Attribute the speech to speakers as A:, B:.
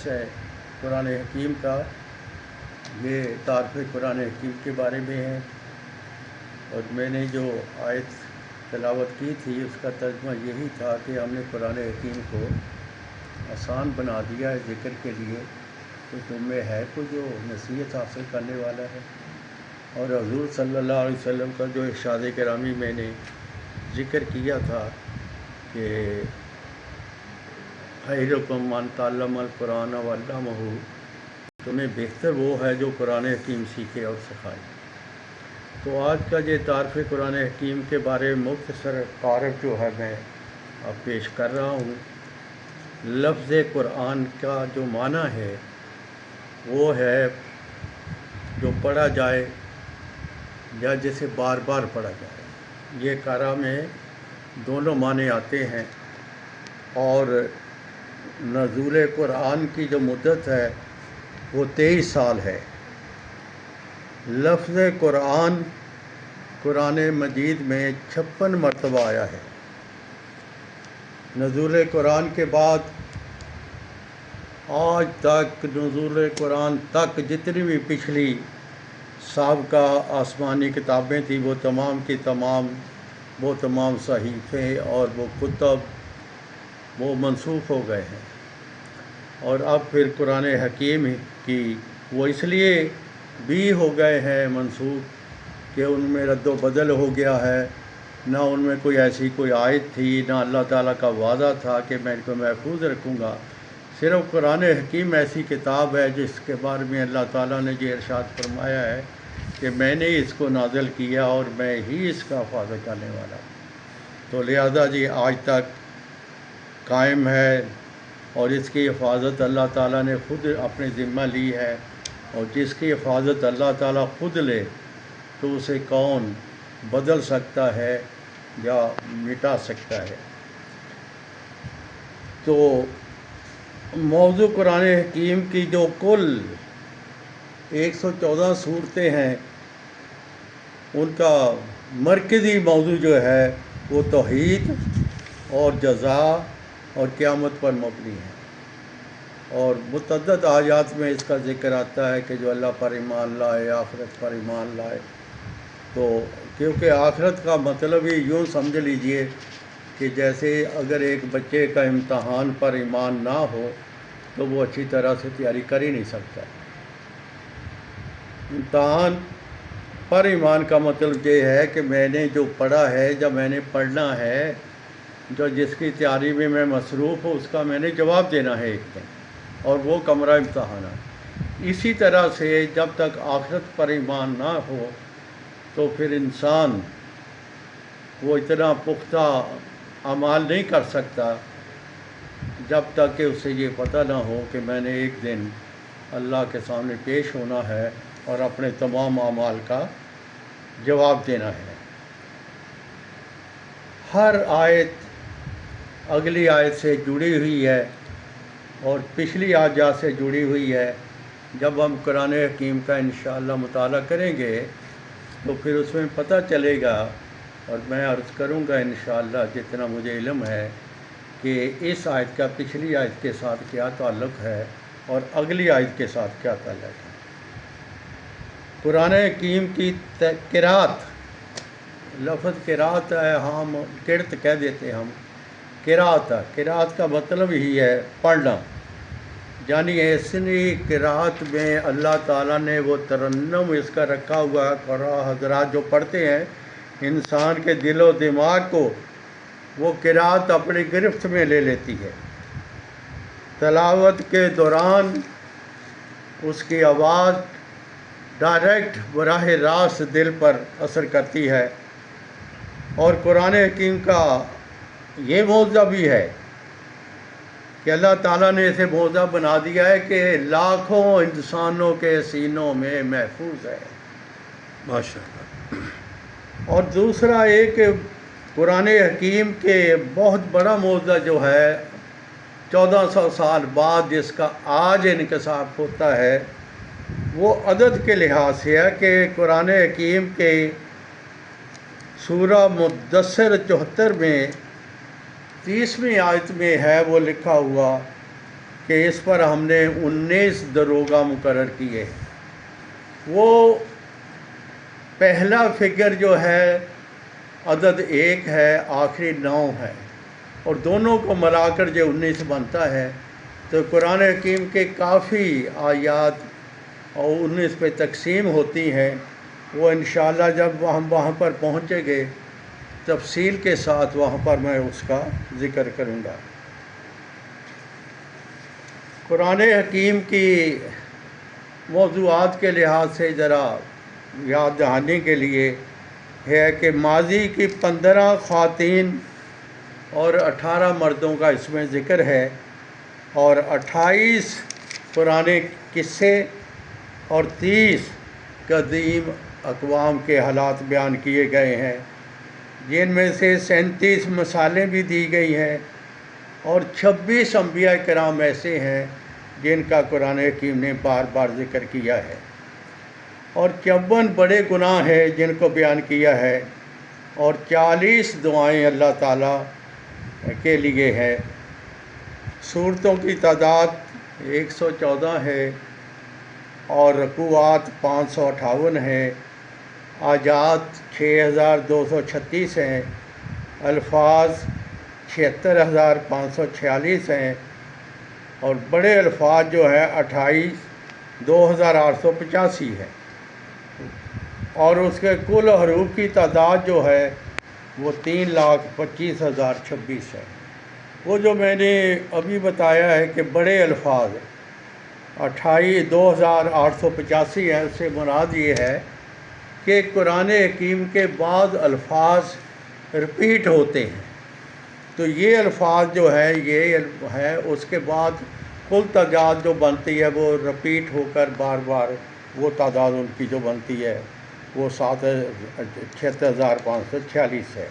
A: ہے قرآن حکیم کا، یہ تعارف قرآن حکیم کے بارے میں ہے، اور میں نے جو آیت تلاوت کی تھی اس کا ترجمہ یہی تھا کہ ہم نے قرآن حکیم کو آسان بنا دیا ہے ذکر کے لیے، تو تم میں ہے کوئی جو نصیحت حاصل کرنے والا ہے۔ اور حضور صلی اللہ علیہ وسلم کا جو ارشاد گرامی میں نے ذکر کیا تھا کہ خیرکم من تعلم القرآن وعلمہ، تمہیں بہتر وہ ہے جو قرآن حکیم سیکھے اور سکھائے۔ تو آج کا یہ تعارف قرآن حکیم کے بارے میں مختصر تعارف جو ہے میں اب پیش کر رہا ہوں۔ لفظ قرآن کا جو معنی ہے وہ ہے جو پڑھا جائے یا جسے بار بار پڑھا جائے۔ یہ قرآ میں دونوں معنی آتے ہیں، اور نزول قرآن کی جو مدت ہے وہ 23 سال ہے۔ لفظ قرآن قرآن مجید میں 56 مرتبہ آیا ہے۔ نزول قرآن کے بعد آج تک نزول قرآن تک جتنی بھی پچھلی سابقہ آسمانی کتابیں تھیں وہ تمام کی تمام، وہ تمام صحیفے اور وہ کتب وہ منسوخ ہو گئے ہیں، اور اب پھر قرآن حکیم کی وہ اس لیے بھی ہو گئے ہیں منسوخ کہ ان میں رد و بدل ہو گیا ہے، نہ ان میں کوئی ایسی کوئی آیت تھی، نہ اللہ تعالیٰ کا وعدہ تھا کہ میں ان کو محفوظ رکھوں گا۔ صرف قرآن حکیم ایسی کتاب ہے جس کے بارے میں اللہ تعالیٰ نے یہ ارشاد فرمایا ہے کہ میں نے اس کو نازل کیا اور میں ہی اس کا حفاظت کرنے والا ہوں۔ تو لہذا جی آج تک قائم ہے، اور اس کی حفاظت اللہ تعالیٰ نے خود اپنے ذمہ لی ہے، اور جس کی حفاظت اللہ تعالیٰ خود لے تو اسے کون بدل سکتا ہے یا مٹا سکتا ہے۔ تو موضوع قرآن حکیم کی جو کل 114 صورتیں ہیں ان کا مرکزی موضوع جو ہے وہ توحید اور جزا اور قیامت پر مبنی ہے، اور متعدد آیات میں اس کا ذکر آتا ہے کہ جو اللہ پر ایمان لائے، آخرت پر ایمان لائے۔ تو کیونکہ آخرت کا مطلب ہی یوں سمجھ لیجئے کہ جیسے اگر ایک بچے کا امتحان پر ایمان نہ ہو تو وہ اچھی طرح سے تیاری کر ہی نہیں سکتا۔ امتحان پر ایمان کا مطلب یہ ہے کہ میں نے جو پڑھا ہے یا میں نے پڑھنا ہے، جو جس کی تیاری میں مصروف ہوں اس کا میں نے جواب دینا ہے ایک دن، اور وہ کمرہ امتحان ہے۔ اسی طرح سے جب تک آخرت پر ایمان نہ ہو تو پھر انسان وہ اتنا پختہ اعمال نہیں کر سکتا جب تک کہ اسے یہ پتہ نہ ہو کہ میں نے ایک دن اللہ کے سامنے پیش ہونا ہے اور اپنے تمام اعمال کا جواب دینا ہے۔ ہر آیت اگلی آیت سے جڑی ہوئی ہے اور پچھلی آیات سے جڑی ہوئی ہے۔ جب ہم قرآن حکیم کا انشاءاللہ مطالعہ کریں گے تو پھر اس میں پتہ چلے گا، اور میں عرض کروں گا انشاءاللہ جتنا مجھے علم ہے کہ اس آیت کا پچھلی آیت کے ساتھ کیا تعلق ہے اور اگلی آیت کے ساتھ کیا تعلق ہے۔ قرآن حکیم کی قرات، لفظ قرات ہے، ہم قرت کہہ دیتے ہم، قرات کا مطلب ہی ہے پڑھنا، یعنی ایسی قرات میں اللہ تعالیٰ نے وہ ترنم اس کا رکھا ہوا ہے۔ حضرات جو پڑھتے ہیں انسان کے دل و دماغ کو وہ قرات اپنی گرفت میں لے لیتی ہے۔ تلاوت کے دوران اس کی آواز ڈائریکٹ براہ راست دل پر اثر کرتی ہے، اور قرآن حکیم کا یہ معجزہ بھی ہے کہ اللہ تعالیٰ نے اسے معجزہ بنا دیا ہے کہ لاکھوں انسانوں کے سینوں میں محفوظ ہے۔
B: ماشاءاللہ۔
A: اور دوسرا ایک قرآن حکیم کے بہت بڑا معجزہ جو ہے 1400 سال بعد جس کا آج انکشاف ہوتا ہے وہ عدد کے لحاظ سے ہے کہ قرآن حکیم کے سورہ مدثر 74 میں 30ویں آیت میں ہے وہ لکھا ہوا کہ اس پر ہم نے 19 داروغہ مقرر کیے۔ وہ پہلا فگر جو ہے عدد 1 ہے، آخری 9 ہے، اور دونوں کو ملا کر جو 19 بنتا ہے۔ تو قرآن حکیم کے کافی آیات اور 19 پہ تقسیم ہوتی ہیں۔ وہ انشاءاللہ جب ہم وہاں پر پہنچیں گے تفصیل کے ساتھ وہاں پر میں اس کا ذکر کروں گا۔ قرآن حکیم کی موضوعات کے لحاظ سے ذرا یاد دہانی کے لیے ہے کہ ماضی کی 15 خواتین اور 18 مردوں کا اس میں ذکر ہے، اور 28 پرانے قصے اور 30 قدیم اقوام کے حالات بیان کیے گئے ہیں، جن میں سے 37 مثالیں بھی دی گئی ہیں، اور 26 انبیاء کرام ایسے ہیں جن کا قرآن حکیم نے بار بار ذکر کیا ہے، اور 54 بڑے گناہ ہیں جن کو بیان کیا ہے، اور 40 دعائیں اللہ تعالیٰ کے لیے ہے۔ سورتوں کی تعداد 114 ہے، اور رکوعات 558 ہیں، آیات 6236 ہیں، الفاظ 76546 ہیں، اور بڑے الفاظ جو ہے 28,2885 ہے، اور اس کے کل حروف کی تعداد جو ہے وہ 3,25,026 ہے۔ وہ جو میں نے ابھی بتایا ہے کہ بڑے الفاظ 28,2885 ہیں، اس سے مراد یہ ہے کہ قرآن حکیم کے بعض الفاظ رپیٹ ہوتے ہیں، تو یہ الفاظ جو ہے یہ ہے، اس کے بعد کل تعداد جو بنتی ہے وہ رپیٹ ہو کر بار بار وہ تعداد ان کی جو بنتی ہے وہ 76,546 ہے۔